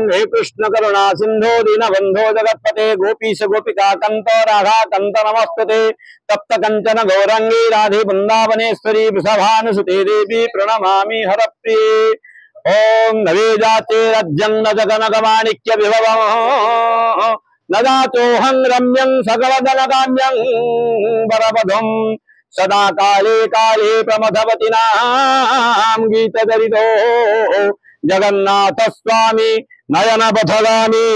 हे कृष्ण करुणा सिंधो दीनबंधो जगत्पते गोपीश गोपिका कंत राधा कंत नमस्ते तप्त कंचन गौरंगी राधे वृंदावनेश्वरी वृषभानुसुते देवी प्रणमामि हरप्रिये। ओम नवे जाते रज्जं न जगनगमाणिक्य विभवम् न दातोऽहं रम्यं सकलदनकाम्यं वरपदम् सदा काले काले प्रमथवति नाम गीतदरितो जगन्नाथ स्वामी नयन पथगामी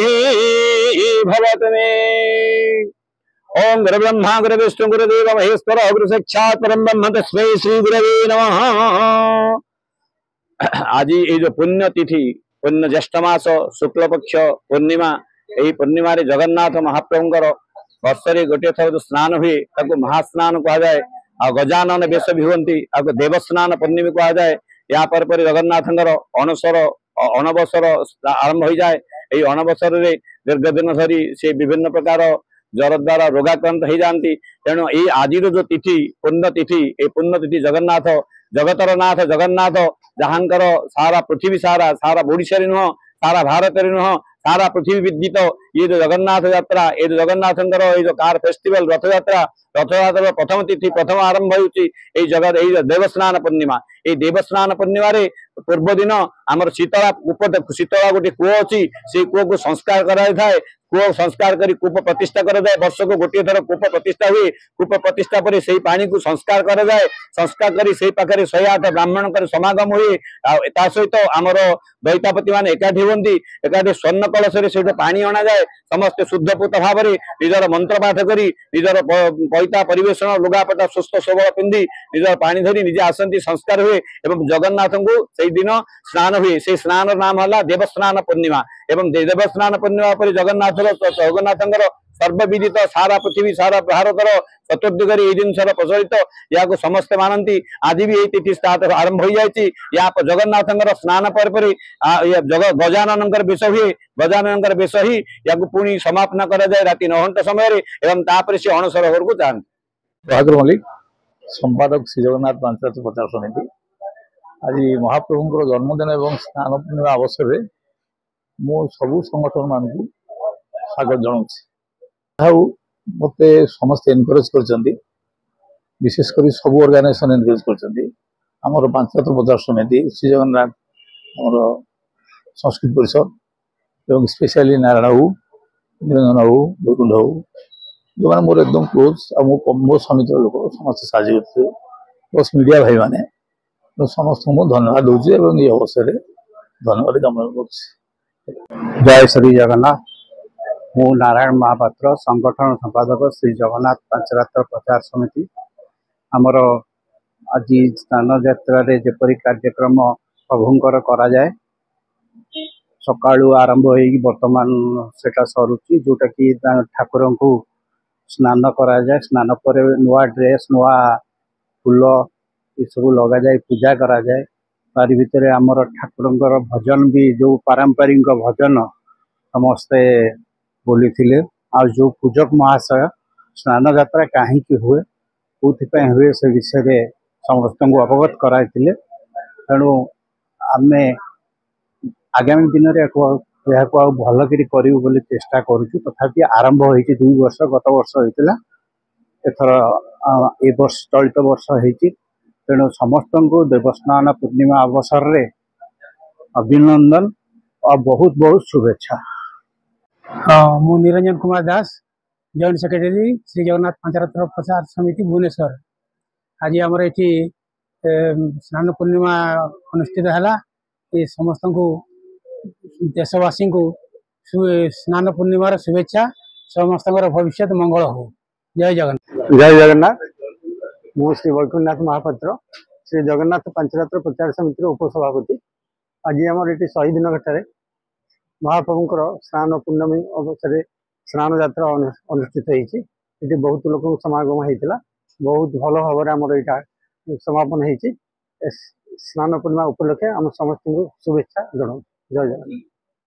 भवत मे। ओम गुरु ब्रह्मा गुरु विष्णु गुरुदेव महेश्वर गुरु साक्षात् परम ब्रह्म तस्मै श्री गुरवे नमः। आज ये जो पुण्य तिथि पुण्य ज्येष्ठ मास शुक्ल पक्ष पूर्णिमा यही पूर्णिमा जगन्नाथ महाप्रभुंकर वर्षरे गोटे थर जो स्नान हुए महास्नान कह जाए। आ गजानन बेश भी हुंती आपको देवस्नान पूर्णिमा कह जाए। या पर जगन्नाथंकर अणसर अणबसर आरंभ हो जाए। यही अणबसर रे दीर्घ दिन धरी से विभिन्न प्रकार जर द्वारा रोगाक्रांत हो जाती। तेणु ये आज जो तिथि पुण्य तिथि ये पुण्य तिथि जगन्नाथ जगतर नाथ जगन्नाथ जहांकर सारा पृथ्वी सारा सारा ओडिशा नुह सारा भारत नुह सारा पृथ्वी विदित ये जो जगन्नाथ यात्रा ये जो जगन्नाथंकर ये जो कार फेस्टिवल रथ यात्रा प्रथम तिथि प्रथम आरंभ होती जगत ये देवस्नान पूर्णिमा। ये देवस्नान पूर्णिमा रे पूर्व दिन आमर शीतला कूप शीतला गोटे कूप अच्छी से कूप को संस्कार कराए। कूप संस्कार करी कूप प्रतिष्ठा कर जाए। वर्ष को गोटे थर कूप प्रतिष्ठा हुए। कूप प्रतिष्ठा पर से पानी को संस्कार कर जाए। संस्कार करी से पाखे 108 ब्राह्मण कर समागम हुए। सहित आमर दैतापति मान एकाठी हुंती एकाठी स्वर्ण कलश से पानी अणा जाए। समस्त शुद्धपूत भाव में निजर मंत्र पाठ करी निजर पैता परिवेशन लुगापटा सुस्थ सबल पिंधि निजर पानी धरी निजे आसती संस्कार हुए। एवं जगन्नाथ को से दिन स्नान हुए। से स्नान नाम है देवस्नान पूर्णिमा। एवं देवस्नान पूर्णिमा पर जगन्नाथंकर सर्वविदित सारा पृथ्वी सारा भारतर चतुर्दिगरे ये जिनसर प्रचलित या समस्ते मानती। आज भी यही तिथि स्टार्ट आरंभ हो जाए। या जगन्नाथंकर स्नान पर गजानन बेश हुए। गजानन बेश ही या पुणी समापन कर जाए राति 9 घंटा समय एवं तापर से अणसर घर को जाते। बहादुर मल्लिक संपादक श्री जगन्नाथ पांचरात्र प्रचार समिति। आज महाप्रभुंर जन्मदिन और स्नान पूर्णिमा अवसर में मु सबू संगठन मान स्वागत जनाऊँ। मत समस्त एनकरेज कर विशेषकर सब ऑर्गेनाइजेशन एनकरेज कर पांचरात्र प्रचार समिति श्री जगन्नाथ आम संस्कृत परिषद और स्पेशली नारायण हो निरंजन हो वैकुंठ हो जो मैंने मोर एकदम क्लोज मो समितिर लोक समस्त साझी करते प्लस मीडिया भाई मैंने समस्त को धन्यवाद दूसरी ये अवसर धन्यवाद ज्ञापन कर। जय श्री जगन्नाथ। मु नारायण महापात्र संगठन संपादक श्री जगन्नाथ पांचरात्र प्रचार समिति। आमर आज स्नान यात्रा जेपरी कार्यक्रम प्रभुंकर करा जाए सकाळु आरंभ हो बर्तमान सेटा सरुची जोटा कि ठाकुर को स्नान करा जाए। स्नान पर नुआ ड्रेस नुआ फूल ये सब लगा जाए पूजा करा जाए। तारी भितर आमर ठाकुर भजन भी जो पारंपरिक भजन समस्ते बोली थिले। आ जो पूजक महाशय स्नान यात्रा कहीं हुए कौन हुए से विषय समस्त को अवगत कराई। तेणु आम आगामी दिन में भलकरी करूँ चेष्टा करुचु। तथापि आरंभ हो 2 वर्ष गत वर्ष होता एथर ए वर्ष चलित वर्ष होती। तेणु समस्त को देवस्नान पूर्णिमा अवसर रे अभिनंदन और बहुत बहुत शुभेच्छा। मु निरंजन कुमार दास जॉइंट सेक्रेटरी श्री जगन्नाथ पांचरात्र प्रचार समिति भुवनेश्वर। आज आमर ये स्नान पूर्णिमा अनुष्ठित है। ये समस्त को देशवासी को स्नान पूर्णिमार शुभेच्छा। समस्त भविष्य मंगल हो। जय जगन्नाथ। जय जगन्नाथ। मु श्री वैकुंठनाथ महापात्र श्री जगन्नाथ पांचरात्र प्रचार समिति उपसभापति। आज आम ये शहीद नगर महाप्रभुंर स्नान पूर्णमी अवसर स्नान यात्रा अनुष्ठित होती। बहुत लोक समागम होता। बहुत भल भाव आमर यहाँ समापन हो स्नान पूर्णिमा उपलक्षे आम समस्त शुभेच्छा जनाऊँ। जय जगन्नाथ।